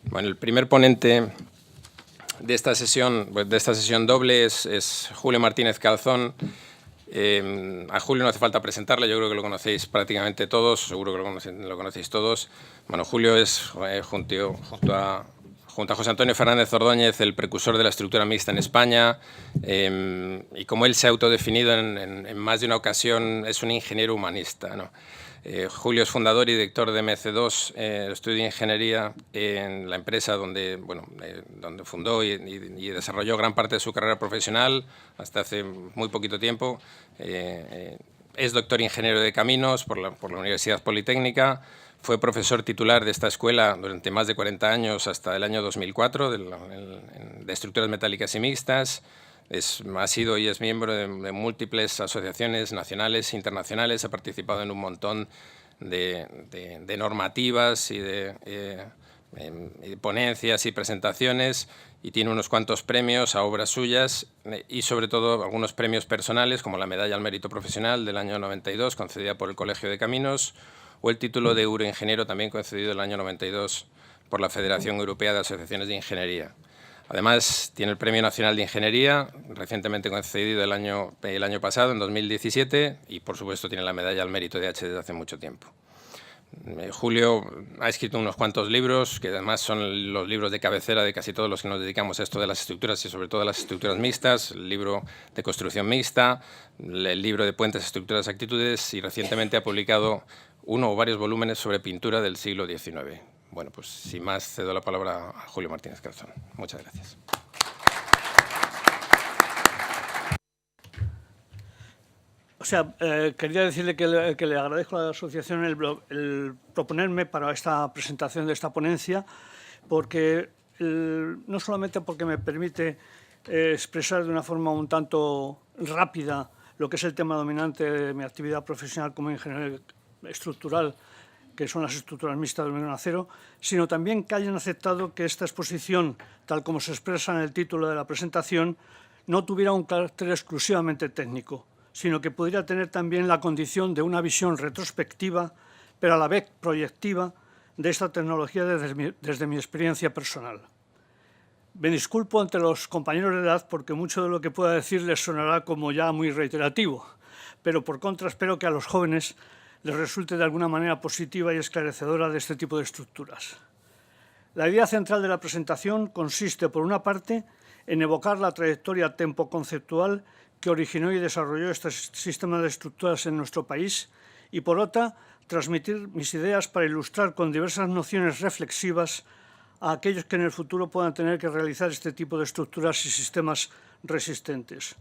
Bueno, el primer ponente de esta sesión doble es Julio Martínez Calzón. A Julio no hace falta presentarle, yo creo que lo conocéis prácticamente todos, seguro que lo conocéis todos. Bueno, Julio es, junto a José Antonio Fernández Ordóñez, el precursor de la estructura mixta en España, y como él se ha autodefinido en más de una ocasión, es un ingeniero humanista, ¿no? Julio es fundador y director de MC2, estudio de ingeniería en la empresa donde fundó y desarrolló gran parte de su carrera profesional hasta hace muy poquito tiempo. Es doctor ingeniero de caminos por la Universidad Politécnica. Fue profesor titular de esta escuela durante más de 40 años hasta el año 2004 de estructuras metálicas y mixtas. Ha sido y es miembro de múltiples asociaciones nacionales e internacionales, ha participado en un montón de normativas y de ponencias y presentaciones, y tiene unos cuantos premios a obras suyas y sobre todo algunos premios personales como la Medalla al Mérito Profesional del año 92 concedida por el Colegio de Caminos, o el título de Euroingeniero también concedido el año 92 por la Federación Europea de Asociaciones de Ingeniería. Además, tiene el Premio Nacional de Ingeniería, recientemente concedido el año pasado, en 2017, y por supuesto tiene la Medalla al Mérito de H desde hace mucho tiempo. Julio ha escrito unos cuantos libros, que además son los libros de cabecera de casi todos los que nos dedicamos a esto de las estructuras y sobre todo a las estructuras mixtas, el libro de construcción mixta, el libro de puentes, estructuras, actitudes, y recientemente ha publicado uno o varios volúmenes sobre pintura del siglo XIX. Bueno, pues sin más, cedo la palabra a Julio Martínez Calzón. Muchas gracias. Quería decirle que le agradezco a la asociación el proponerme para esta presentación de esta ponencia, porque no solamente porque me permite expresar de una forma un tanto rápida lo que es el tema dominante de mi actividad profesional como ingeniero estructural, que son las estructuras mixtas de hormigón acero, sino también que hayan aceptado que esta exposición, tal como se expresa en el título de la presentación, no tuviera un carácter exclusivamente técnico, sino que pudiera tener también la condición de una visión retrospectiva, pero a la vez proyectiva, de esta tecnología desde mi experiencia personal. Me disculpo ante los compañeros de edad porque mucho de lo que pueda decir les sonará como ya muy reiterativo, pero por contra espero que a los jóvenes les resulte de alguna manera positiva y esclarecedora de este tipo de estructuras. La idea central de la presentación consiste, por una parte, en evocar la trayectoria tempo-conceptual que originó y desarrolló este sistema de estructuras en nuestro país, y por otra, transmitir mis ideas para ilustrar con diversas nociones reflexivas a aquellos que en el futuro puedan tener que realizar este tipo de estructuras y sistemas resistentes.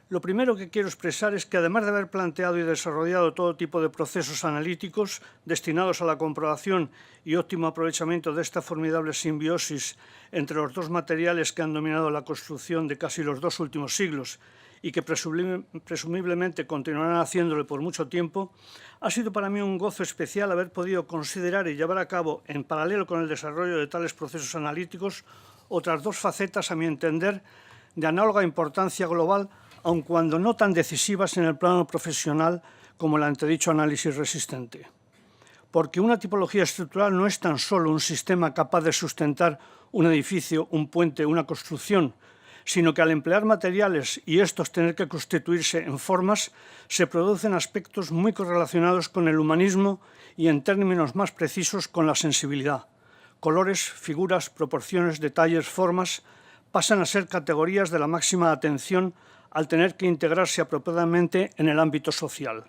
Lo primero que quiero expresar es que, además de haber planteado y desarrollado todo tipo de procesos analíticos destinados a la comprobación y óptimo aprovechamiento de esta formidable simbiosis entre los dos materiales que han dominado la construcción de casi los 2 últimos siglos y que presumiblemente continuarán haciéndolo por mucho tiempo, ha sido para mí un gozo especial haber podido considerar y llevar a cabo, en paralelo con el desarrollo de tales procesos analíticos, otras 2 facetas, a mi entender, de análoga importancia global, aun cuando no tan decisivas en el plano profesional como el antedicho análisis resistente. Porque una tipología estructural no es tan solo un sistema capaz de sustentar un edificio, un puente, una construcción, sino que al emplear materiales y estos tener que constituirse en formas, se producen aspectos muy correlacionados con el humanismo y, en términos más precisos, con la sensibilidad. Colores, figuras, proporciones, detalles, formas pasan a ser categorías de la máxima atención al tener que integrarse apropiadamente en el ámbito social.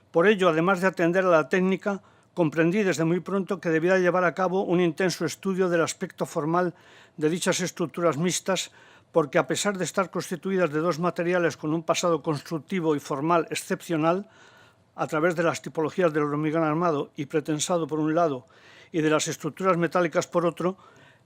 Por ello, además de atender a la técnica, comprendí desde muy pronto que debía llevar a cabo un intenso estudio del aspecto formal de dichas estructuras mixtas, porque a pesar de estar constituidas de 2 materiales con un pasado constructivo y formal excepcional, a través de las tipologías del hormigón armado y pretensado por un lado y de las estructuras metálicas por otro,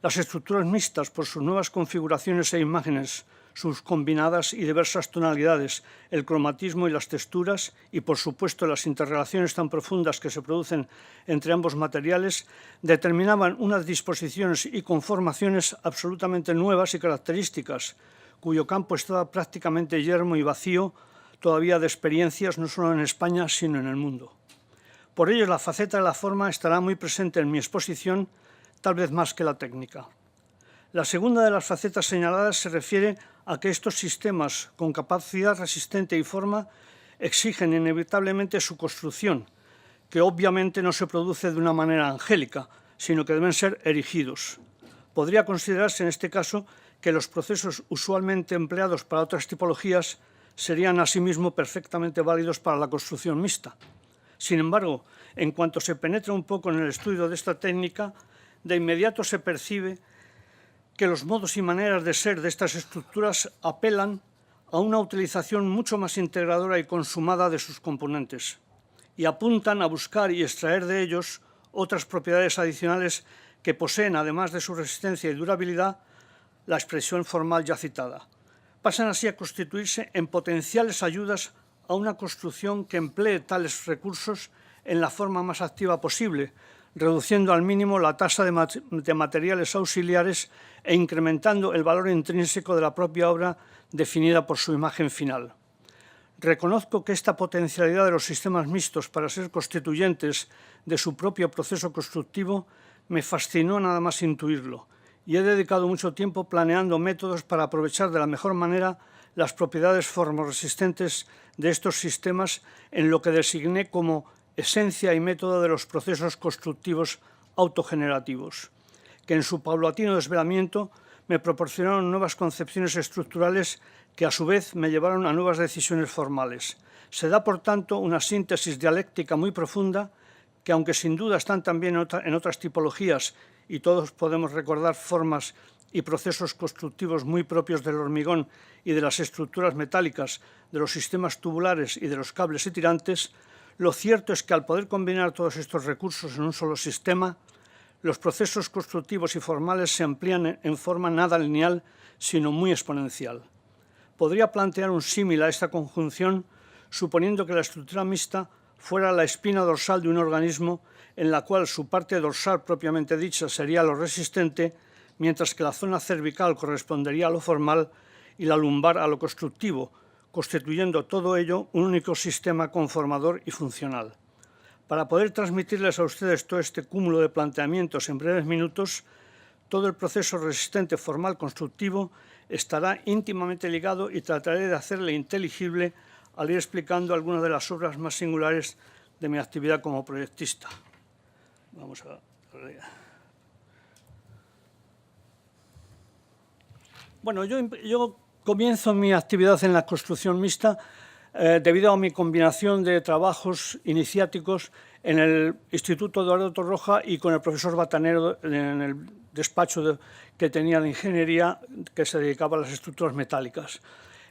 las estructuras mixtas, por sus nuevas configuraciones e imágenes, sus combinadas y diversas tonalidades, el cromatismo y las texturas y, por supuesto, las interrelaciones tan profundas que se producen entre ambos materiales, determinaban unas disposiciones y conformaciones absolutamente nuevas y características, cuyo campo estaba prácticamente yermo y vacío todavía de experiencias no solo en España, sino en el mundo. Por ello, la faceta de la forma estará muy presente en mi exposición, tal vez más que la técnica. La segunda de las facetas señaladas se refiere a que estos sistemas con capacidad resistente y forma exigen inevitablemente su construcción, que obviamente no se produce de una manera angélica, sino que deben ser erigidos. Podría considerarse en este caso que los procesos usualmente empleados para otras tipologías serían asimismo perfectamente válidos para la construcción mixta. Sin embargo, en cuanto se penetra un poco en el estudio de esta técnica, de inmediato se percibe que los modos y maneras de ser de estas estructuras apelan a una utilización mucho más integradora y consumada de sus componentes y apuntan a buscar y extraer de ellos otras propiedades adicionales que poseen, además de su resistencia y durabilidad, la expresión formal ya citada. Pasan así a constituirse en potenciales ayudas a una construcción que emplee tales recursos en la forma más activa posible, reduciendo al mínimo la tasa de materiales auxiliares e incrementando el valor intrínseco de la propia obra definida por su imagen final. Reconozco que esta potencialidad de los sistemas mixtos para ser constituyentes de su propio proceso constructivo me fascinó nada más intuirlo, y he dedicado mucho tiempo planeando métodos para aprovechar de la mejor manera las propiedades formoresistentes de estos sistemas en lo que designé como esencia y método de los procesos constructivos autogenerativos, que en su paulatino desvelamiento me proporcionaron nuevas concepciones estructurales que a su vez me llevaron a nuevas decisiones formales. Se da, por tanto, una síntesis dialéctica muy profunda que, aunque sin duda están también en otras tipologías y todos podemos recordar formas y procesos constructivos muy propios del hormigón y de las estructuras metálicas, de los sistemas tubulares y de los cables y tirantes, lo cierto es que al poder combinar todos estos recursos en un solo sistema, los procesos constructivos y formales se amplían en forma nada lineal, sino muy exponencial. Podría plantear un símil a esta conjunción suponiendo que la estructura mixta fuera la espina dorsal de un organismo en la cual su parte dorsal propiamente dicha sería lo resistente, mientras que la zona cervical correspondería a lo formal y la lumbar a lo constructivo, constituyendo todo ello un único sistema conformador y funcional. Para poder transmitirles a ustedes todo este cúmulo de planteamientos en breves minutos, todo el proceso resistente formal constructivo estará íntimamente ligado y trataré de hacerle inteligible al ir explicando algunas de las obras más singulares de mi actividad como proyectista. Vamos a ver. Bueno, yo comienzo mi actividad en la construcción mixta debido a mi combinación de trabajos iniciáticos en el Instituto Eduardo Torroja y con el profesor Batanero en el despacho que tenía de ingeniería que se dedicaba a las estructuras metálicas.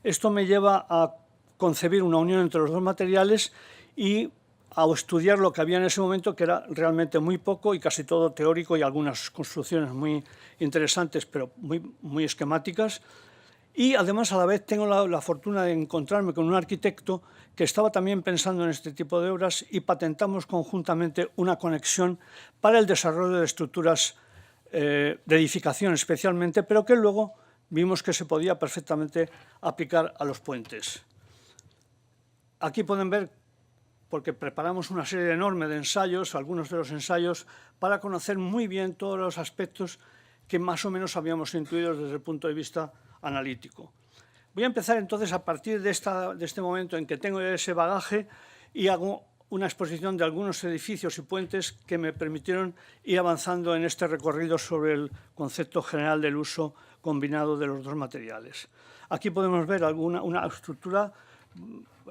Esto me lleva a concebir una unión entre los dos materiales y a estudiar lo que había en ese momento, que era realmente muy poco y casi todo teórico y algunas construcciones muy interesantes, pero muy esquemáticas. Y además, a la vez, tengo la fortuna de encontrarme con un arquitecto que estaba también pensando en este tipo de obras y patentamos conjuntamente una conexión para el desarrollo de estructuras de edificación especialmente, pero que luego vimos que se podía perfectamente aplicar a los puentes. Aquí pueden ver, porque preparamos una serie enorme de ensayos, algunos de los ensayos, para conocer muy bien todos los aspectos que más o menos habíamos intuido desde el punto de vista analítico. Voy a empezar entonces a partir de este momento en que tengo ese bagaje y hago una exposición de algunos edificios y puentes que me permitieron ir avanzando en este recorrido sobre el concepto general del uso combinado de los dos materiales. Aquí podemos ver una estructura.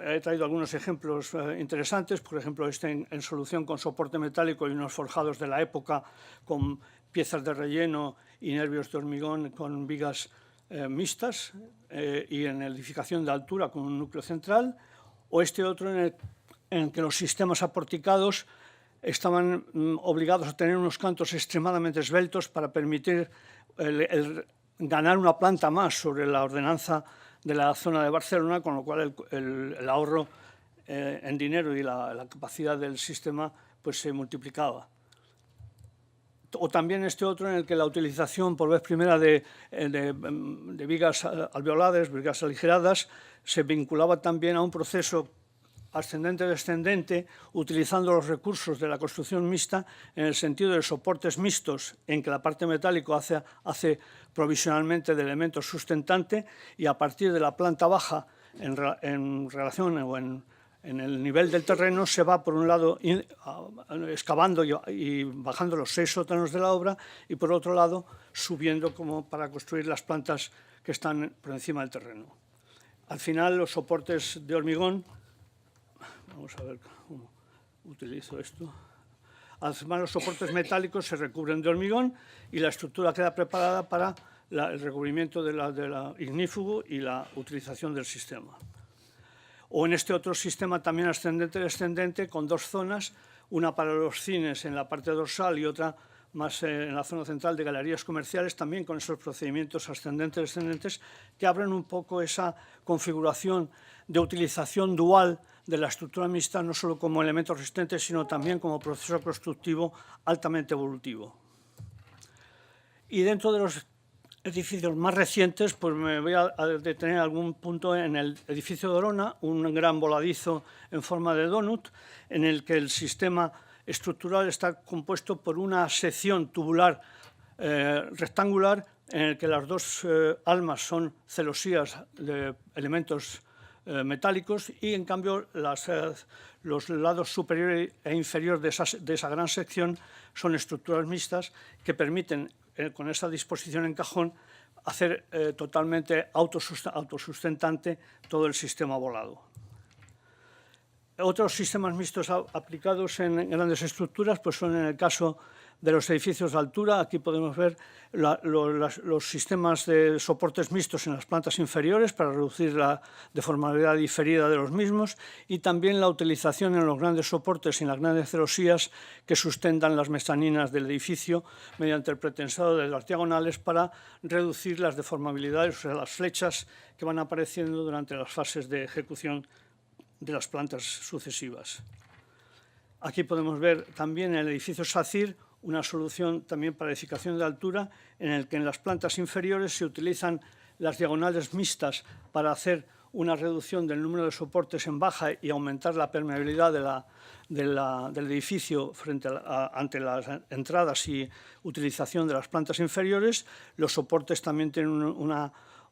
He traído algunos ejemplos interesantes, por ejemplo, este en solución con soporte metálico y unos forjados de la época con piezas de relleno y nervios de hormigón con vigas mixtas y en edificación de altura con un núcleo central, o este otro en el que los sistemas aporticados estaban obligados a tener unos cantos extremadamente esbeltos para permitir ganar una planta más sobre la ordenanza de la zona de Barcelona, con lo cual el ahorro en dinero y la capacidad del sistema pues, se multiplicaba. O también este otro en el que la utilización por vez primera de vigas alveoladas, vigas aligeradas, se vinculaba también a un proceso ascendente-descendente, utilizando los recursos de la construcción mixta en el sentido de soportes mixtos, en que la parte metálica hace provisionalmente de elemento sustentante, y a partir de la planta baja, en relación o en el nivel del terreno, se va, por un lado, excavando y bajando los 6 sótanos de la obra, y por otro lado, subiendo como para construir las plantas que están por encima del terreno. Al final, los soportes de hormigón, vamos a ver cómo utilizo esto. Al final, los soportes metálicos se recubren de hormigón y la estructura queda preparada para el recubrimiento de la ignífugo y la utilización del sistema. O en este otro sistema también ascendente-descendente, con 2 zonas, una para los cines en la parte dorsal y otra más en la zona central de galerías comerciales, también con esos procedimientos ascendentes-descendentes que abren un poco esa configuración de utilización dual de la estructura mixta, no solo como elemento resistente, sino también como proceso constructivo altamente evolutivo. Y dentro de los edificios más recientes, pues me voy a detener en algún punto en el edificio de Orona, un gran voladizo en forma de donut, en el que el sistema estructural está compuesto por una sección tubular rectangular, en el que las 2 almas son celosías de elementos metálicos, y en cambio los lados superior e inferior de esa gran sección son estructuras mixtas que permiten, con esa disposición en cajón, hacer totalmente autosustentante todo el sistema volado. Otros sistemas mixtos aplicados en grandes estructuras pues son en el caso de los edificios de altura. Aquí podemos ver los sistemas de soportes mixtos en las plantas inferiores para reducir la deformabilidad diferida de los mismos, y también la utilización en los grandes soportes y en las grandes celosías que sustentan las mezaninas del edificio mediante el pretensado de las diagonales para reducir las deformabilidades, o sea, las flechas que van apareciendo durante las fases de ejecución de las plantas sucesivas. Aquí podemos ver también en el edificio SACIR una solución también para edificación de altura, en el que en las plantas inferiores se utilizan las diagonales mixtas para hacer una reducción del número de soportes en baja y aumentar la permeabilidad del edificio ante las entradas y utilización de las plantas inferiores. Los soportes también tienen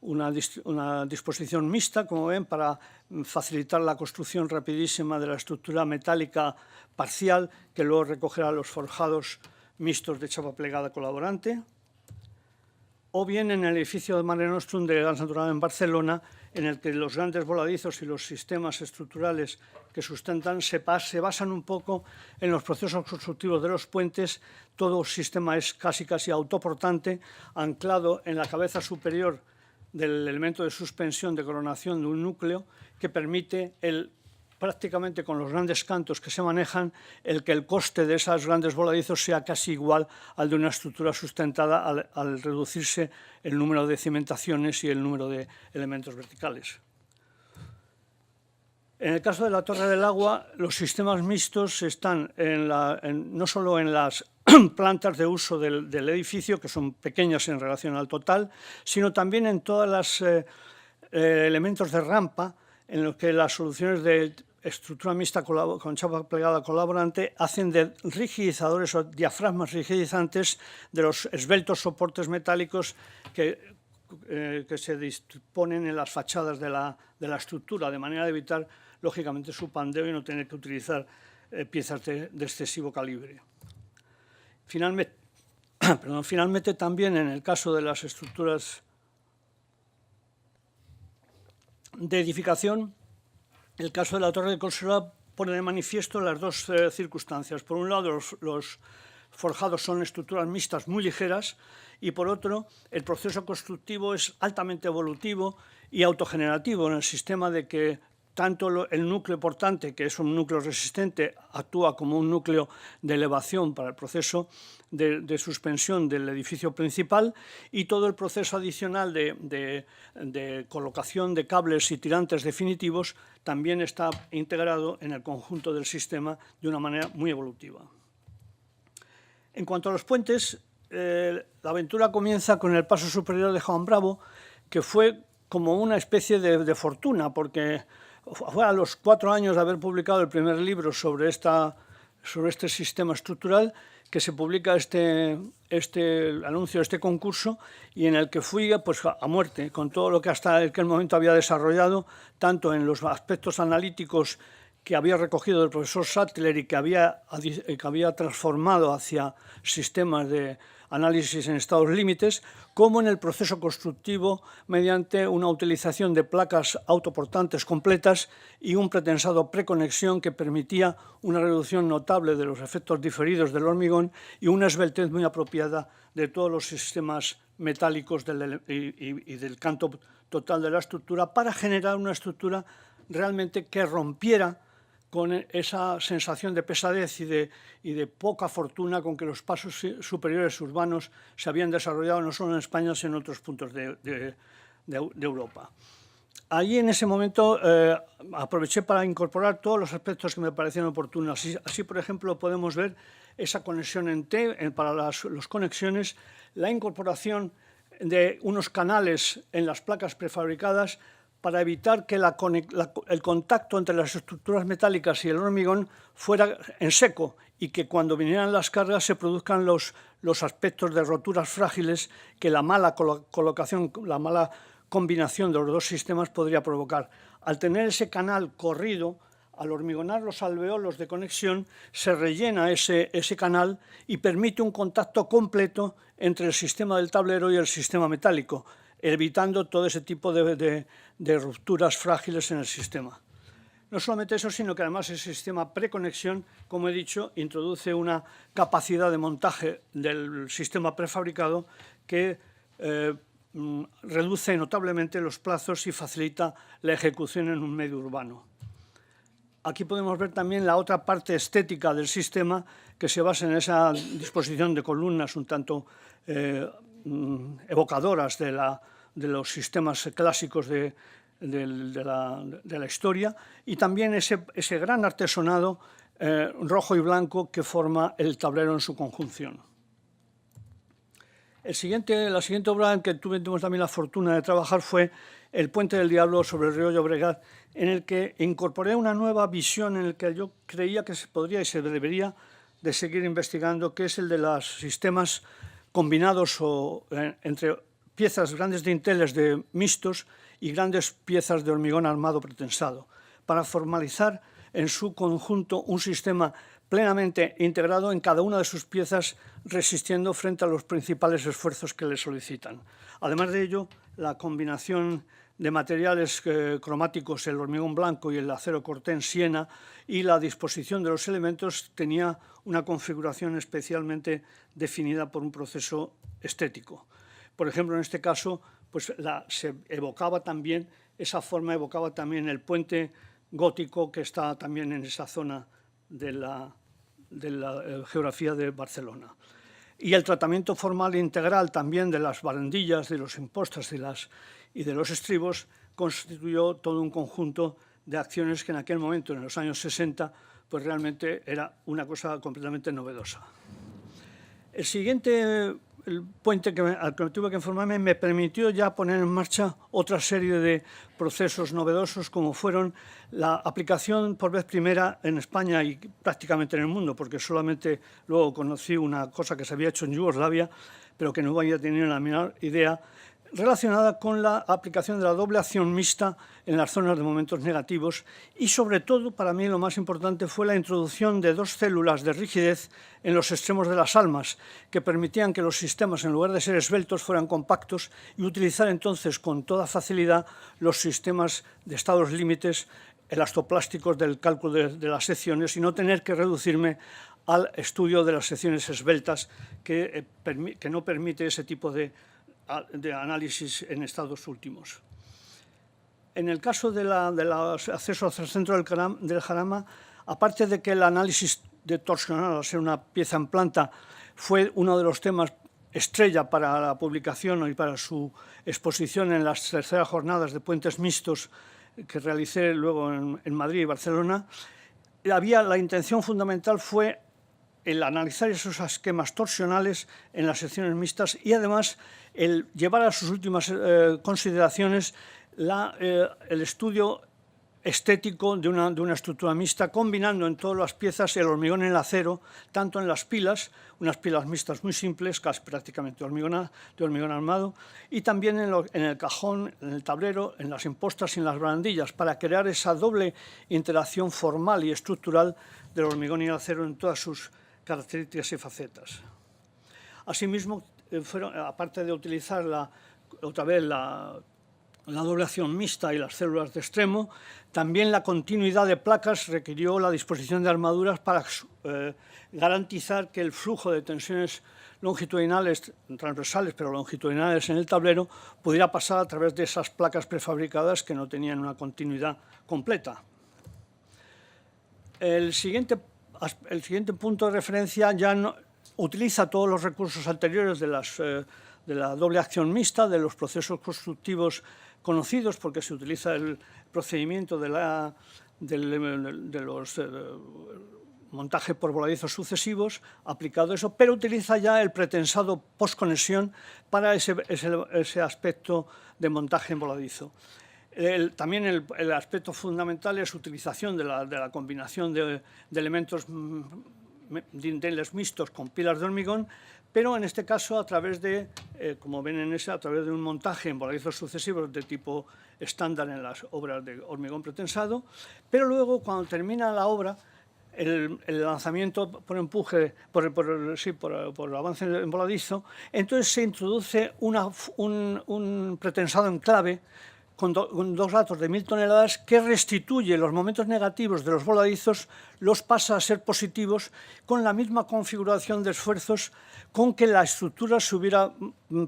una disposición mixta, como ven, para facilitar la construcción rapidísima de la estructura metálica parcial, que luego recogerá los forjados mixtos de chapa plegada colaborante. O bien en el edificio de Mare Nostrum de Gas Natural en Barcelona, en el que los grandes voladizos y los sistemas estructurales que sustentan se basan un poco en los procesos constructivos de los puentes. Todo sistema es casi autoportante, anclado en la cabeza superior del elemento de suspensión de coronación de un núcleo, que permite prácticamente con los grandes cantos que se manejan, que el coste de esos grandes voladizos sea casi igual al de una estructura sustentada al reducirse el número de cimentaciones y el número de elementos verticales. En el caso de la Torre del Agua, los sistemas mixtos están no solo en las plantas de uso del edificio, que son pequeñas en relación al total, sino también en todos los elementos de rampa, en los que las soluciones de estructura mixta con chapa plegada colaborante hacen de rigidizadores o diafragmas rigidizantes de los esbeltos soportes metálicos que se disponen en las fachadas de la estructura, de manera de evitar, lógicamente, su pandeo y no tener que utilizar piezas de excesivo calibre. Finalmente, también en el caso de las estructuras de edificación, el caso de la Torre de Collserola pone de manifiesto las 2 circunstancias. Por un lado, los forjados son estructuras mixtas muy ligeras, y por otro, el proceso constructivo es altamente evolutivo y autogenerativo, en el sistema de que tanto el núcleo portante, que es un núcleo resistente, actúa como un núcleo de elevación para el proceso de suspensión del edificio principal, y todo el proceso adicional de colocación de cables y tirantes definitivos también está integrado en el conjunto del sistema de una manera muy evolutiva. En cuanto a los puentes, la aventura comienza con el paso superior de Juan Bravo, que fue como una especie de fortuna, porque fue a los 4 años de haber publicado el primer libro sobre este sistema estructural, que se publica este anuncio, este concurso, y en el que fui pues, a muerte, con todo lo que hasta aquel momento había desarrollado, tanto en los aspectos analíticos que había recogido del profesor Sattler y que había transformado hacia sistemas de análisis en estados límites, como en el proceso constructivo mediante una utilización de placas autoportantes completas y un pretensado preconexión que permitía una reducción notable de los efectos diferidos del hormigón y una esbeltez muy apropiada de todos los sistemas metálicos y del canto total de la estructura, para generar una estructura realmente que rompiera con esa sensación de pesadez y de poca fortuna con que los pasos superiores urbanos se habían desarrollado no solo en España, sino en otros puntos de Europa. Allí, en ese momento, aproveché para incorporar todos los aspectos que me parecían oportunos. Así, por ejemplo, podemos ver esa conexión en T para las conexiones, la incorporación de unos canales en las placas prefabricadas para evitar que el contacto entre las estructuras metálicas y el hormigón fuera en seco y que cuando vinieran las cargas se produzcan los aspectos de roturas frágiles que la mala colocación, la mala combinación de los dos sistemas podría provocar. Al tener ese canal corrido, al hormigonar los alveolos de conexión, se rellena ese canal y permite un contacto completo entre el sistema del tablero y el sistema metálico, evitando todo ese tipo de rupturas frágiles en el sistema. No solamente eso, sino que además el sistema preconexión, como he dicho, introduce una capacidad de montaje del sistema prefabricado que reduce notablemente los plazos y facilita la ejecución en un medio urbano. Aquí podemos ver también la otra parte estética del sistema, que se basa en esa disposición de columnas un tanto evocadoras de los sistemas clásicos de la historia, y también ese gran artesonado rojo y blanco que forma el tablero en su conjunción. La siguiente obra en que tuvimos también la fortuna de trabajar fue El Puente del Diablo sobre el río Llobregat, en el que incorporé una nueva visión en el que yo creía que se podría y se debería de seguir investigando, que es el de los sistemas combinados entre piezas grandes dinteles de mixtos y grandes piezas de hormigón armado pretensado, para formalizar en su conjunto un sistema plenamente integrado en cada una de sus piezas, resistiendo frente a los principales esfuerzos que le solicitan. Además de ello, la combinación de materiales cromáticos, el hormigón blanco y el acero cortén siena, y la disposición de los elementos tenía una configuración especialmente definida por un proceso estético. Por ejemplo, en este caso, pues esa forma evocaba también el puente gótico que está también en esa zona de la geografía de Barcelona. Y el tratamiento formal integral también de las barandillas, de los impostas y de los estribos constituyó todo un conjunto de acciones que en aquel momento, en los años 60, pues realmente era una cosa completamente novedosa. El siguiente puente al que tuve que informarme me permitió ya poner en marcha otra serie de procesos novedosos, como fueron la aplicación por vez primera en España y prácticamente en el mundo, porque solamente luego conocí una cosa que se había hecho en Yugoslavia, pero que no había tenido la menor idea, relacionada con la aplicación de la doble acción mixta en las zonas de momentos negativos, y sobre todo, para mí lo más importante, fue la introducción de dos células de rigidez en los extremos de las almas, que permitían que los sistemas, en lugar de ser esbeltos, fueran compactos, y utilizar entonces con toda facilidad los sistemas de estados límites elastoplásticos del cálculo de las secciones, y no tener que reducirme al estudio de las secciones esbeltas, que no permite ese tipo de análisis en estados últimos. En el caso del acceso hacia el centro del Jarama, aparte de que el análisis de torsional, al ser una pieza en planta, fue uno de los temas estrella para la publicación y para su exposición en las terceras jornadas de puentes mixtos que realicé luego en Madrid y Barcelona, la intención fundamental fue el analizar esos esquemas torsionales en las secciones mixtas y además el llevar a sus últimas consideraciones el estudio estético de una estructura mixta, combinando en todas las piezas el hormigón y el acero, tanto en las pilas, unas pilas mixtas muy simples, casi prácticamente de hormigón armado, y también en el cajón, en el tablero, en las impostas y en las barandillas, para crear esa doble interacción formal y estructural del hormigón y el acero en todas sus características y facetas. Asimismo, aparte de utilizar otra vez la doble acción mixta y las células de extremo, también la continuidad de placas requirió la disposición de armaduras para garantizar que el flujo de tensiones longitudinales, transversales pero longitudinales en el tablero, pudiera pasar a través de esas placas prefabricadas que no tenían una continuidad completa. El siguiente punto de referencia ya no utiliza todos los recursos anteriores de la doble acción mixta, de los procesos constructivos conocidos, porque se utiliza el procedimiento de los montajes por voladizos sucesivos, aplicado eso, pero utiliza ya el pretensado postconexión para ese aspecto de montaje en voladizo. También el aspecto fundamental es utilización de la combinación de elementos dinteles mixtos con pilas de hormigón, pero en este caso a través de, como ven a través de un montaje en voladizos sucesivos de tipo estándar en las obras de hormigón pretensado, pero luego cuando termina la obra, el lanzamiento por empuje, por avance en voladizo, entonces se introduce un pretensado en clave con dos datos de 1000 toneladas que restituye los momentos negativos de los voladizos, los pasa a ser positivos con la misma configuración de esfuerzos con que la estructura se hubiera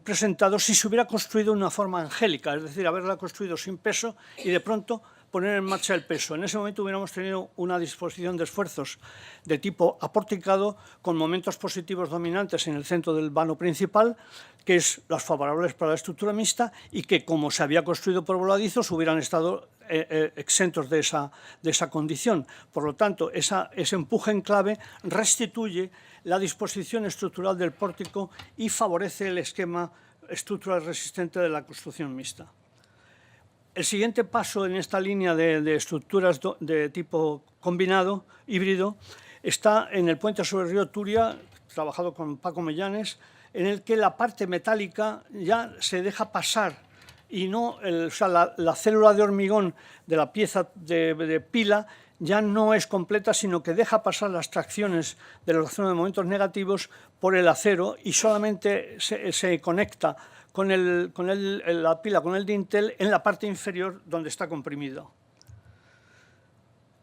presentado si se hubiera construido de una forma angélica, es decir, haberla construido sin peso y de pronto poner en marcha el peso. En ese momento hubiéramos tenido una disposición de esfuerzos de tipo aporticado con momentos positivos dominantes en el centro del vano principal, que es las favorables para la estructura mixta y que, como se había construido por voladizos, hubieran estado exentos de esa condición. Por lo tanto, ese empuje en clave restituye la disposición estructural del pórtico y favorece el esquema estructural resistente de la construcción mixta. El siguiente paso en esta línea de estructuras de tipo combinado, híbrido, está en el puente sobre el río Turia, trabajado con Paco Mellanes, en el que la parte metálica ya se deja pasar y no, la célula de hormigón de la pieza de pila ya no es completa, sino que deja pasar las tracciones de la zona de momentos negativos por el acero y solamente se conecta con la pila, con el dintel, en la parte inferior donde está comprimido.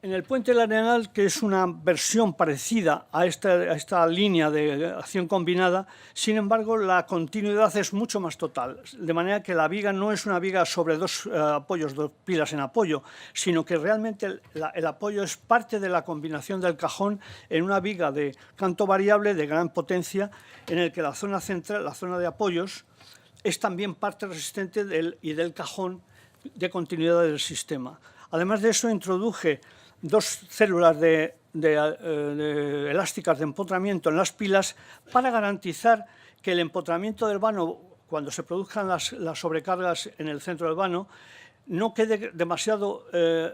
En el puente lateral, que es una versión parecida a esta línea de acción combinada, sin embargo, la continuidad es mucho más total, de manera que la viga no es una viga sobre dos apoyos, dos pilas en apoyo, sino que realmente el apoyo es parte de la combinación del cajón en una viga de canto variable de gran potencia, en el que la zona central, la zona de apoyos, es también parte resistente del cajón de continuidad del sistema. Además de eso, introduje dos células elásticas de empotramiento en las pilas para garantizar que el empotramiento del vano, cuando se produzcan las sobrecargas en el centro del vano, no quede demasiado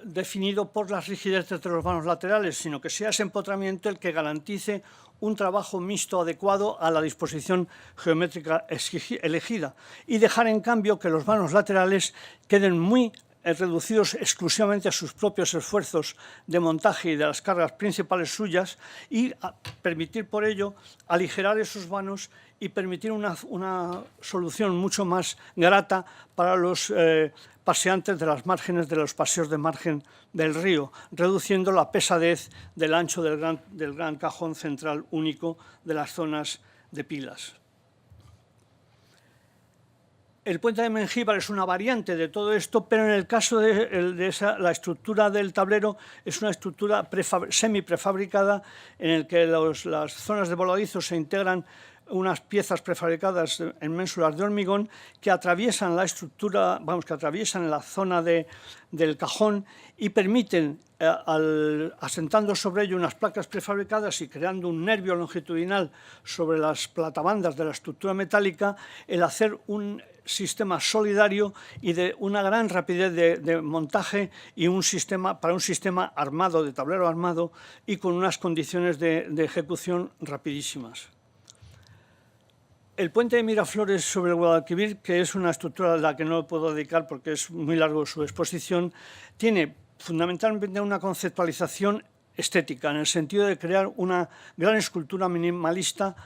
definido por las rigideces de los vanos laterales, sino que sea ese empotramiento el que garantice un trabajo mixto adecuado a la disposición geométrica elegida y dejar en cambio que los vanos laterales queden muy reducidos exclusivamente a sus propios esfuerzos de montaje y de las cargas principales suyas y permitir por ello aligerar esos vanos y permitir una solución mucho más grata para los paseantes de las márgenes de los paseos de margen del río, reduciendo la pesadez del ancho del gran cajón central único de las zonas de pilas. El puente de Mengíbar es una variante de todo esto, pero en el caso la estructura del tablero es una estructura semi-prefabricada en el que las zonas de voladizo se integran unas piezas prefabricadas en ménsulas de hormigón que atraviesan la estructura, que atraviesan la zona del cajón y permiten, asentando sobre ello unas placas prefabricadas y creando un nervio longitudinal sobre las platabandas de la estructura metálica, el hacer un sistema solidario y de una gran rapidez de montaje y para un sistema armado, de tablero armado, y con unas condiciones de ejecución rapidísimas. El puente de Miraflores sobre el Guadalquivir, que es una estructura a la que no puedo dedicar porque es muy largo su exposición, tiene fundamentalmente una conceptualización estética, en el sentido de crear una gran escultura minimalista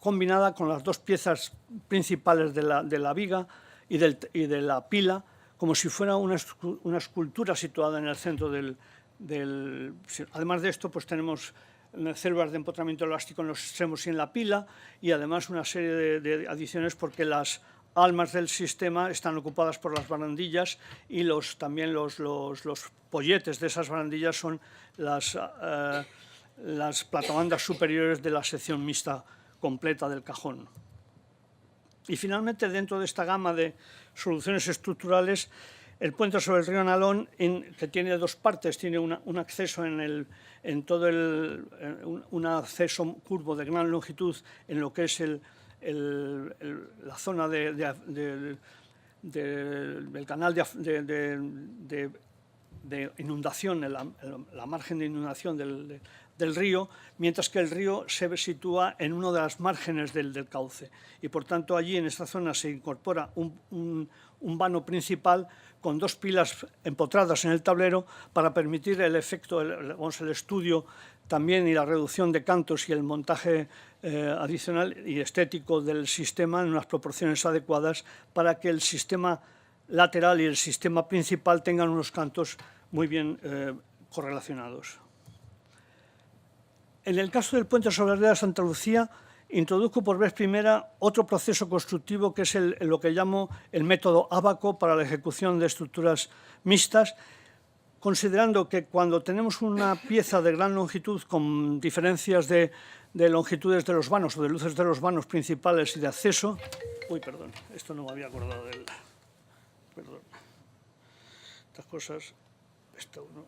combinada con las dos piezas principales de la viga y de la pila, como si fuera una escultura situada en el centro Además de esto, pues tenemos células de empotramiento elástico en los extremos y en la pila, y además una serie de adiciones porque las almas del sistema están ocupadas por las barandillas y también los polletes de esas barandillas son las platabandas superiores de la sección mixta completa del cajón. Y finalmente, dentro de esta gama de soluciones estructurales, el puente sobre el río Nalón, que tiene dos partes, tiene un acceso un acceso curvo de gran longitud en lo que es la zona del canal de inundación, la margen de inundación del río, mientras que el río se sitúa en una de las márgenes del cauce. Y por tanto allí en esta zona se incorpora un vano principal con dos pilas empotradas en el tablero para permitir el efecto, el estudio también y la reducción de cantos y el montaje adicional y estético del sistema en unas proporciones adecuadas para que el sistema lateral y el sistema principal tengan unos cantos muy bien correlacionados. En el caso del puente sobre el río de Santa Lucía, introduzco por vez primera otro proceso constructivo que es lo que llamo el método Ábaco para la ejecución de estructuras mixtas, considerando que cuando tenemos una pieza de gran longitud con diferencias de longitudes de los vanos o de luces de los vanos principales y de acceso... Uy, perdón, esto no me había acordado de él. Perdón. Estas cosas... Esto no.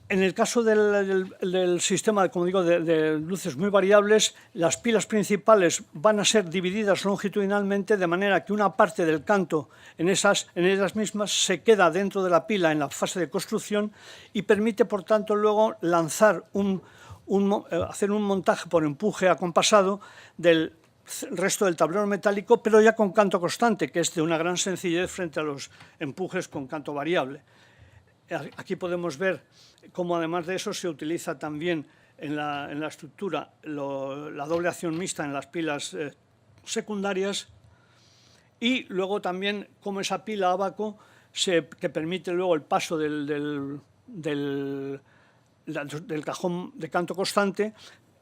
En el caso del sistema, como digo, de luces muy variables, las pilas principales van a ser divididas longitudinalmente de manera que una parte del canto en ellas mismas se queda dentro de la pila en la fase de construcción y permite, por tanto, luego lanzar hacer un montaje por empuje acompasado del resto del tablero metálico, pero ya con canto constante, que es de una gran sencillez frente a los empujes con canto variable. Aquí podemos ver cómo, además de eso, se utiliza también en la estructura la doble acción mixta en las pilas secundarias y luego también cómo esa pila Ábaco que permite luego el paso del cajón de canto constante,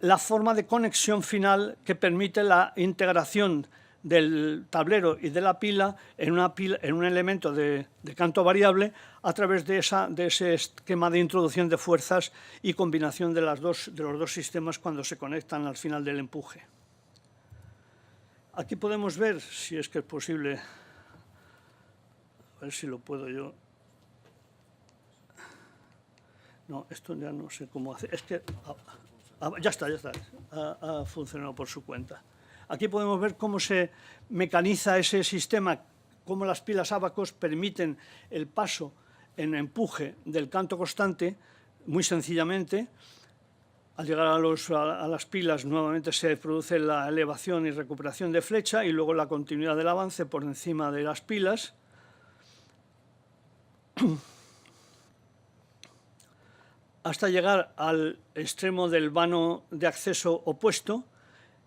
la forma de conexión final que permite la integración del tablero y de la pila en un elemento de canto variable a través de ese esquema de introducción de fuerzas y combinación de los dos sistemas cuando se conectan al final del empuje. Aquí podemos ver, si es que es posible, a ver si lo puedo yo. No, esto ya no sé cómo hacer. Es que ya está, ha funcionado por su cuenta. Aquí podemos ver cómo se mecaniza ese sistema, cómo las pilas Ábacos permiten el paso en empuje del canto constante, muy sencillamente. Al llegar a las pilas nuevamente se produce la elevación y recuperación de flecha y luego la continuidad del avance por encima de las pilas. Hasta llegar al extremo del vano de acceso opuesto,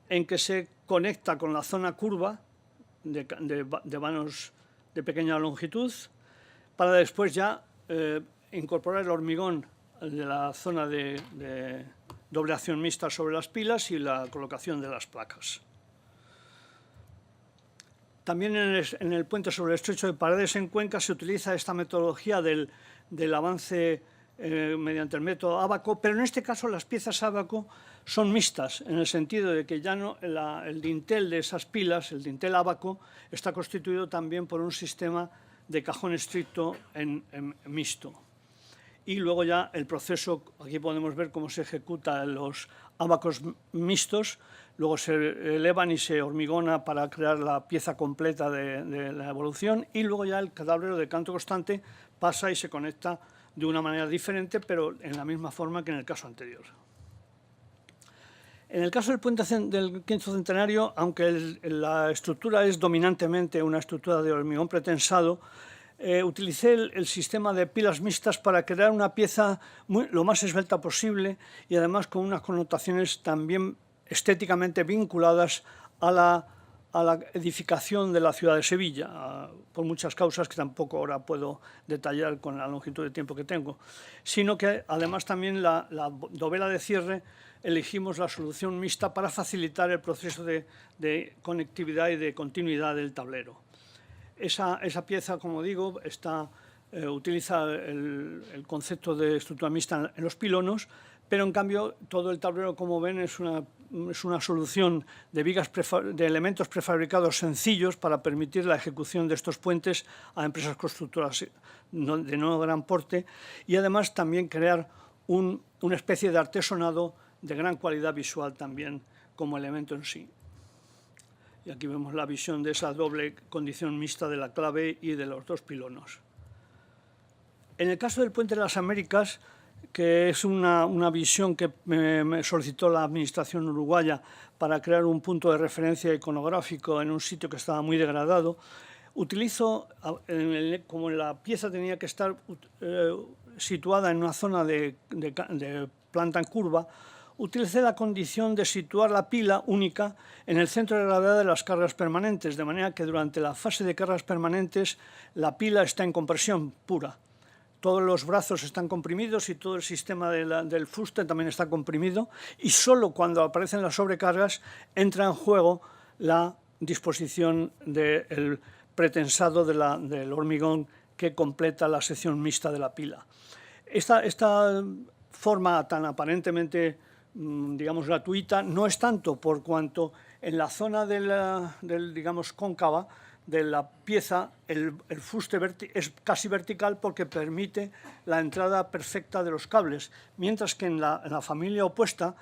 en que se conecta con la zona curva de vanos de pequeña longitud, para después ya incorporar el hormigón de la zona de doble acción mixta sobre las pilas y la colocación de las placas. También en el puente sobre el estrecho de Paredes en Cuenca se utiliza esta metodología del avance mediante el método Ábaco, pero en este caso las piezas Ábaco son mixtas, en el sentido de que ya no, el dintel de esas pilas, el dintel ábaco, está constituido también por un sistema de cajón estricto en mixto. Y luego ya el proceso, aquí podemos ver cómo se ejecutan los ábacos mixtos, luego se elevan y se hormigona para crear la pieza completa de la evolución, y luego ya el tablero de canto constante pasa y se conecta de una manera diferente, pero en la misma forma que en el caso anterior. En el caso del puente del quinto centenario, aunque la estructura es dominantemente una estructura de hormigón pretensado, utilicé el sistema de pilas mixtas para crear una pieza lo más esbelta posible y además con unas connotaciones también estéticamente vinculadas a la edificación de la ciudad de Sevilla, por muchas causas que tampoco ahora puedo detallar con la longitud de tiempo que tengo, sino que además también la dovela de cierre elegimos la solución mixta para facilitar el proceso de conectividad y de continuidad del tablero. Esa pieza, como digo, utiliza el concepto de estructura mixta en los pilonos, pero en cambio todo el tablero, como ven, es una solución de elementos prefabricados sencillos para permitir la ejecución de estos puentes a empresas constructoras de no gran porte y además también crear una especie de artesonado de gran cualidad visual también como elemento en sí. Y aquí vemos la visión de esa doble condición mixta de la clave y de los dos pilonos. En el caso del Puente de las Américas, que es una visión que me solicitó la Administración uruguaya para crear un punto de referencia iconográfico en un sitio que estaba muy degradado, utilizo, como la pieza tenía que estar situada en una zona de planta en curva, utilicé la condición de situar la pila única en el centro de gravedad de las cargas permanentes, de manera que durante la fase de cargas permanentes la pila está en compresión pura. Todos los brazos están comprimidos y todo el sistema del fuste también está comprimido, y solo cuando aparecen las sobrecargas entra en juego la disposición del pretensado del hormigón que completa la sección mixta de la pila. Esta forma tan aparentemente, digamos, gratuita no es tanto por cuanto en la zona digamos, cóncava de la pieza el fuste es casi vertical porque permite la entrada perfecta de los cables, mientras que en la familia opuesta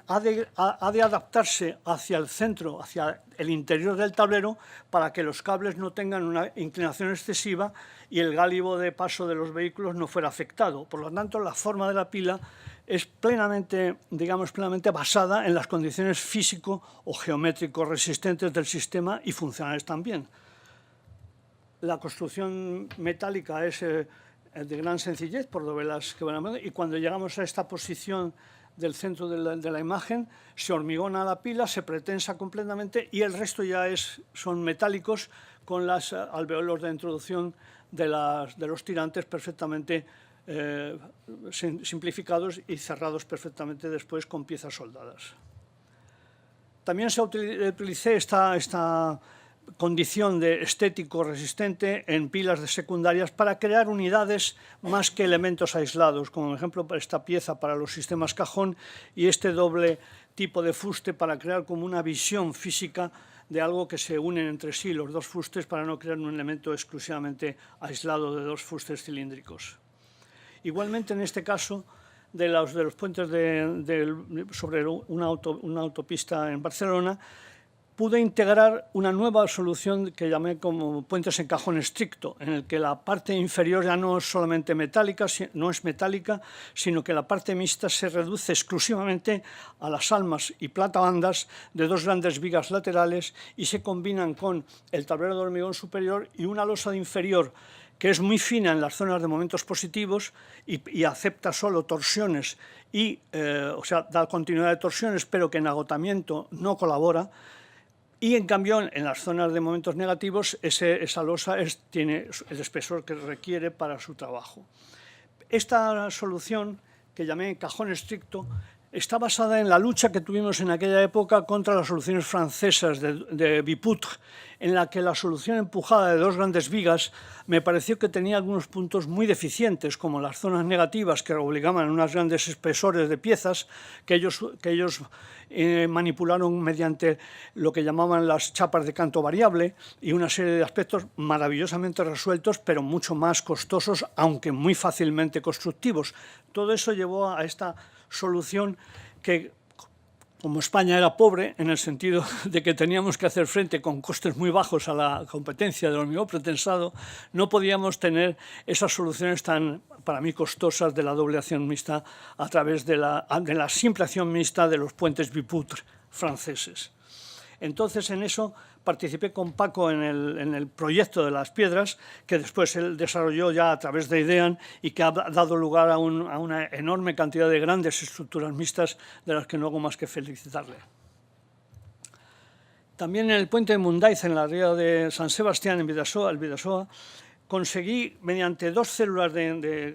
ha de adaptarse hacia el centro, hacia el interior del tablero, para que los cables no tengan una inclinación excesiva y el gálibo de paso de los vehículos no fuera afectado. Por lo tanto, la forma de la pila es plenamente basada en las condiciones físico o geométrico resistentes del sistema y funcionales también. La construcción metálica es de gran sencillez por dovelas que van a... Y cuando llegamos a esta posición del centro de la imagen, se hormigona la pila, se pretensa completamente y el resto ya son metálicos con los alveolos de introducción de los tirantes perfectamente simplificados y cerrados perfectamente después con piezas soldadas. También utilicé esta condición de estético resistente en pilas de secundarias para crear unidades más que elementos aislados, como por ejemplo esta pieza para los sistemas cajón y este doble tipo de fuste para crear como una visión física de algo que se unen entre sí los dos fustes para no crear un elemento exclusivamente aislado de dos fustes cilíndricos. Igualmente en este caso de los puentes sobre una autopista en Barcelona, pude integrar una nueva solución que llamé como puentes en cajón estricto, en el que la parte inferior ya no es solamente metálica, sino que la parte mixta se reduce exclusivamente a las almas y platabandas de dos grandes vigas laterales y se combinan con el tablero de hormigón superior y una losa inferior que es muy fina en las zonas de momentos positivos y acepta solo torsiones, o sea, da continuidad de torsiones, pero que en agotamiento no colabora. Y en cambio, en las zonas de momentos negativos, esa losa tiene el espesor que requiere para su trabajo. Esta solución, que llamé cajón estricto, está basada en la lucha que tuvimos en aquella época contra las soluciones francesas de Viputre, en la que la solución empujada de 2 grandes vigas me pareció que tenía algunos puntos muy deficientes, como las zonas negativas que obligaban a unos grandes espesores de piezas que ellos manipularon mediante lo que llamaban las chapas de canto variable y una serie de aspectos maravillosamente resueltos, pero mucho más costosos, aunque muy fácilmente constructivos. Todo eso llevó a esta solución que, como España era pobre, en el sentido de que teníamos que hacer frente con costes muy bajos a la competencia del hormigón pretensado, no podíamos tener esas soluciones tan, para mí, costosas de la doble acción mixta a través de la simple acción mixta de los puentes Viputre franceses. Entonces, en eso participé con Paco en el proyecto de las piedras, que después él desarrolló ya a través de IDEAN y que ha dado lugar a una enorme cantidad de grandes estructuras mixtas, de las que no hago más que felicitarle. También en el puente de Mundaiz, en la ría de San Sebastián, en Bidasoa, conseguí, mediante 2 células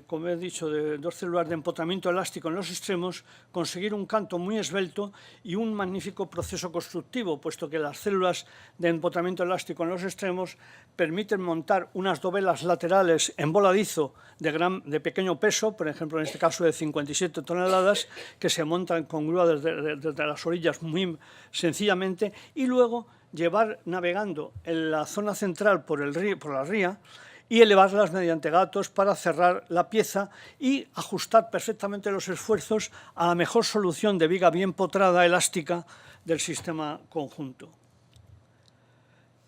como he dicho, de 2 células de empotramiento elástico en los extremos, conseguir un canto muy esbelto y un magnífico proceso constructivo, puesto que las células de empotramiento elástico en los extremos permiten montar unas dovelas laterales en voladizo de pequeño peso, por ejemplo, en este caso de 57 toneladas, que se montan con grúa desde las orillas muy sencillamente, y luego llevar navegando en la zona central por la ría, y elevarlas mediante gatos para cerrar la pieza y ajustar perfectamente los esfuerzos a la mejor solución de viga bien potrada elástica del sistema conjunto.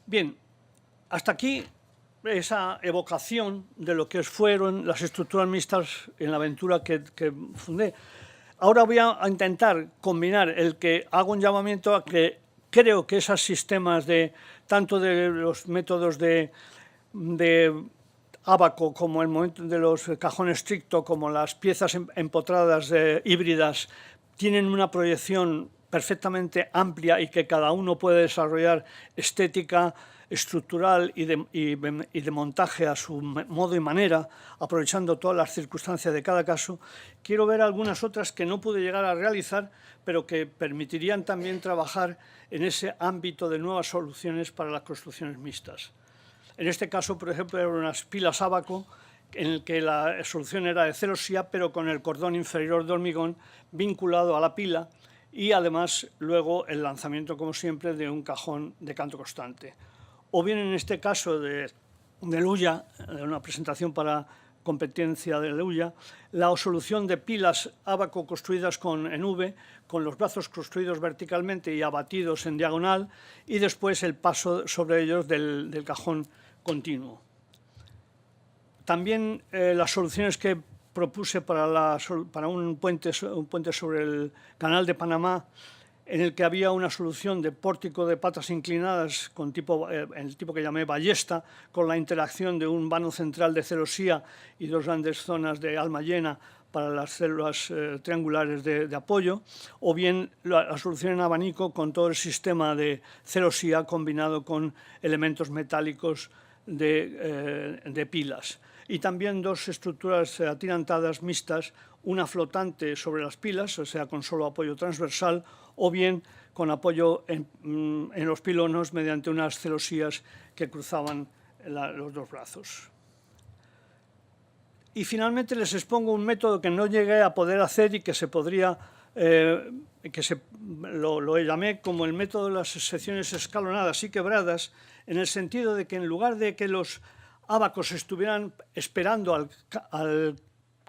Bien, hasta aquí esa evocación de lo que fueron las estructuras mixtas en la aventura que fundé. Ahora voy a intentar combinar el que hago un llamamiento a que creo que esos sistemas tanto de los métodos de ábaco como el momento de los cajones estricto, como las piezas empotradas híbridas, tienen una proyección perfectamente amplia y que cada uno puede desarrollar estética estructural y de montaje a su modo y manera, aprovechando todas las circunstancias de cada caso. Quiero ver algunas otras que no pude llegar a realizar, pero que permitirían también trabajar en ese ámbito de nuevas soluciones para las construcciones mixtas. En este caso, por ejemplo, eran unas pilas ábaco en el que la solución era de celosía, pero con el cordón inferior de hormigón vinculado a la pila y además luego el lanzamiento, como siempre, de un cajón de canto constante. O bien en este caso de Luya, de una presentación para competencia de Luya, la solución de pilas ábaco construidas en V, con los brazos construidos verticalmente y abatidos en diagonal, y después el paso sobre ellos del cajón continuo. También las soluciones que propuse para un puente sobre el Canal de Panamá, en el que había una solución de pórtico de patas inclinadas con el tipo que llamé ballesta, con la interacción de un vano central de celosía y 2 grandes zonas de alma llena para las células triangulares de apoyo, o bien la solución en abanico con todo el sistema de celosía combinado con elementos metálicos de pilas. Y también 2 estructuras atirantadas mixtas, una flotante sobre las pilas, o sea, con solo apoyo transversal, o bien con apoyo en los pilonos mediante unas celosías que cruzaban los 2 brazos. Y finalmente les expongo un método que no llegué a poder hacer y que se podría, lo llamé como el método de las secciones escalonadas y quebradas, en el sentido de que en lugar de que los ábacos estuvieran esperando al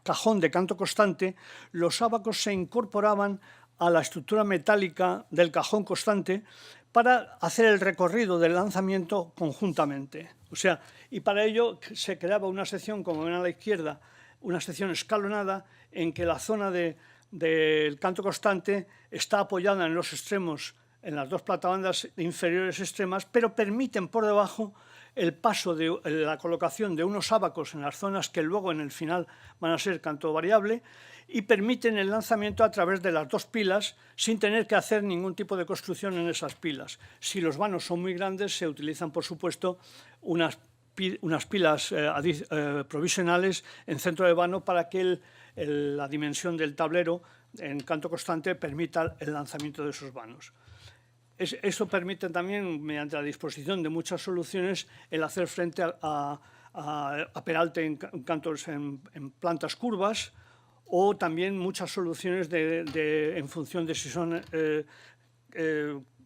cajón de canto constante, los ábacos se incorporaban a la estructura metálica del cajón constante para hacer el recorrido del lanzamiento conjuntamente. O sea, y para ello se creaba una sección, como ven a la izquierda, una sección escalonada en que la zona del canto constante está apoyada en los extremos, en las 2 platabandas inferiores extremas, pero permiten por debajo el paso de la colocación de unos ábacos en las zonas que luego en el final van a ser canto variable y permiten el lanzamiento a través de las 2 pilas sin tener que hacer ningún tipo de construcción en esas pilas. Si los vanos son muy grandes, se utilizan, por supuesto, unas pilas provisionales en centro de vano para que la dimensión del tablero en canto constante permita el lanzamiento de esos vanos. Esto permite también, mediante la disposición de muchas soluciones, el hacer frente a peralte en cantos en plantas curvas, o también muchas soluciones en función de si son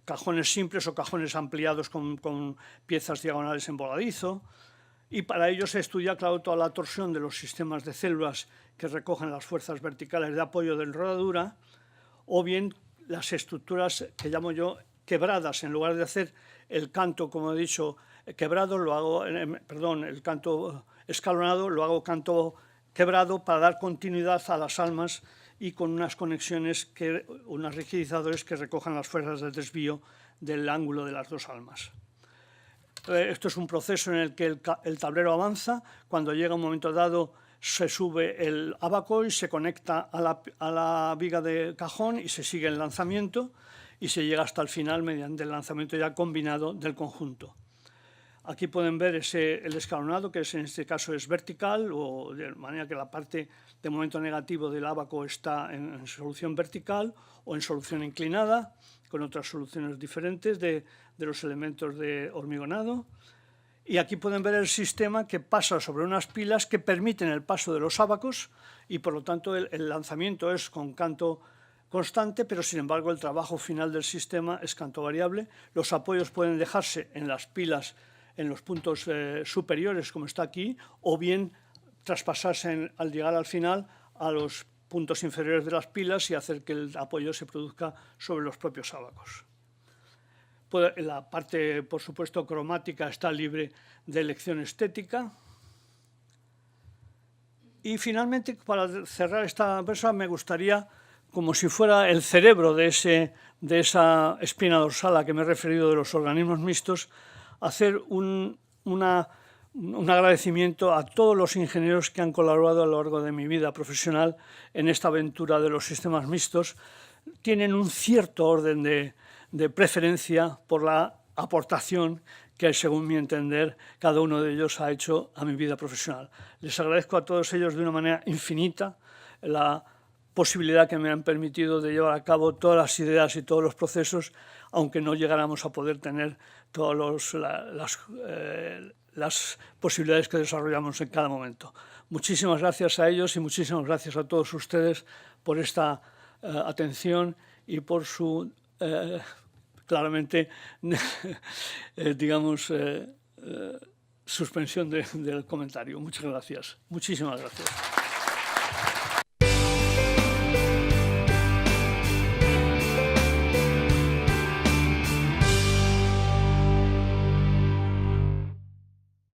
cajones simples o cajones ampliados con piezas diagonales en voladizo. Y para ello se estudia, claro, toda la torsión de los sistemas de células que recogen las fuerzas verticales de apoyo de enrodadura, o bien las estructuras que llamo yo quebradas. En lugar de hacer el canto, como he dicho, quebrado, lo hago, el canto escalonado, lo hago canto quebrado para dar continuidad a las almas y con unas conexiones, unos rigidizadores que recojan las fuerzas de desvío del ángulo de las dos almas. Esto es un proceso en el que el tablero avanza. Cuando llega un momento dado, se sube el ábaco y se conecta a la viga de cajón y se sigue el lanzamiento y se llega hasta el final mediante el lanzamiento ya combinado del conjunto. Aquí pueden ver el escalonado, que en este caso es vertical, o de manera que la parte de momento negativo del ábaco está en solución vertical o en solución inclinada, con otras soluciones diferentes de los elementos de hormigonado. Y aquí pueden ver el sistema que pasa sobre unas pilas que permiten el paso de los ábacos y, por lo tanto, el lanzamiento es con canto constante, pero sin embargo el trabajo final del sistema es canto variable. Los apoyos pueden dejarse en las pilas en los puntos superiores, como está aquí, o bien traspasarse al llegar al final a los puntos inferiores de las pilas y hacer que el apoyo se produzca sobre los propios ábacos. La parte, por supuesto, cromática está libre de elección estética. Y finalmente, para cerrar esta versa, me gustaría, como si fuera el cerebro de esa espina dorsal a que me he referido de los organismos mixtos, hacer un agradecimiento a todos los ingenieros que han colaborado a lo largo de mi vida profesional en esta aventura de los sistemas mixtos. Tienen un cierto orden de preferencia por la aportación que, según mi entender, cada uno de ellos ha hecho a mi vida profesional. Les agradezco a todos ellos de una manera infinita la posibilidad que me han permitido de llevar a cabo todas las ideas y todos los procesos, aunque no llegáramos a poder tener todas las posibilidades que desarrollamos en cada momento. Muchísimas gracias a ellos y muchísimas gracias a todos ustedes por esta atención y por su, claramente, digamos, suspensión del comentario. Muchas gracias. Muchísimas gracias.